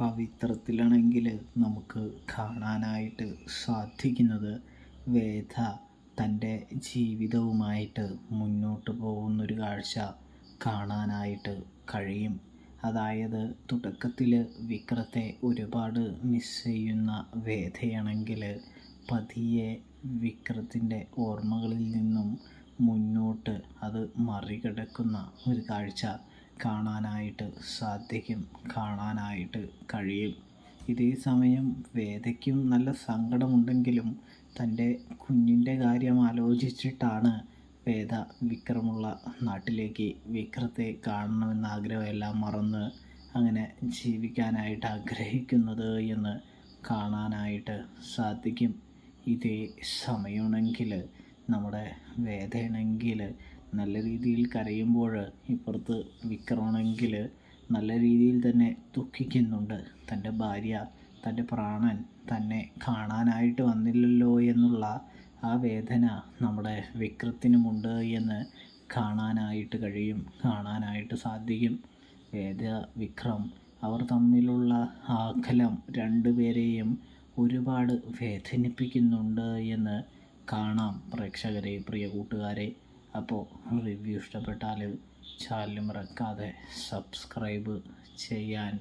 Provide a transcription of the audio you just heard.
പവിത്രത്തിലാണെങ്കിൽ നമുക്ക് കാണാനായിട്ട് സാധിക്കുന്നത് വേദ തൻ്റെ ജീവിതവുമായിട്ട് മുന്നോട്ട് പോകുന്നൊരു കാഴ്ച കാണാനായിട്ട് കഴിയും. അതായത് തുടക്കത്തിൽ വിക്രത്തെ ഒരുപാട് മിസ് ചെയ്യുന്ന വേദയാണെങ്കിൽ പതിയെ വിക്രത്തിൻ്റെ ഓർമ്മകളിൽ നിന്നും മുന്നോട്ട് അത് മറികടക്കുന്ന ഒരു കാഴ്ച കാണാനായിട്ട് സാധിക്കും, കാണാനായിട്ട് കഴിയും. ഇതേ സമയം വേദയ്ക്കും നല്ല സങ്കടമുണ്ടെങ്കിലും തൻ്റെ കുഞ്ഞിൻ്റെ കാര്യം ആലോചിച്ചിട്ടാണ് വേദ വിക്രമുള്ള നാട്ടിലേക്ക് വിക്രത്തെ കാണണമെന്ന ആഗ്രഹമെല്ലാം മറന്ന് അങ്ങനെ ജീവിക്കാനായിട്ട് ആഗ്രഹിക്കുന്നത് എന്ന് കാണാനായിട്ട് സാധിക്കും. ഇതേ സമയമാണെങ്കിൽ നമ്മുടെ വേദയാണെങ്കിൽ നല്ല രീതിയിൽ കരയുമ്പോൾ ഇപ്പുറത്ത് വിക്രമാണെങ്കിൽ നല്ല രീതിയിൽ തന്നെ ദുഃഖിക്കുന്നുണ്ട്. തൻ്റെ ഭാര്യ, തൻ്റെ പ്രാണൻ തന്നെ കാണാനായിട്ട് വന്നില്ലല്ലോ എന്നുള്ള ആ വേദന നമ്മുടെ വിക്രത്തിനുമുണ്ട് എന്ന് കാണാനായിട്ട് കഴിയും, കാണാനായിട്ട് സാധിക്കും. വേദ വിക്രം അവർ തമ്മിലുള്ള അകലം രണ്ടുപേരെയും ഒരുപാട് വേദനിപ്പിക്കുന്നുണ്ട് എന്ന് കാണാം പ്രേക്ഷകരെ, പ്രിയ കൂട്ടുകാരെ. അപ്പോൾ റിവ്യൂ ഇഷ്ടപ്പെട്ടാൽ ചാനൽ മറക്കാതെ സബ്സ്ക്രൈബ് ചെയ്യാൻ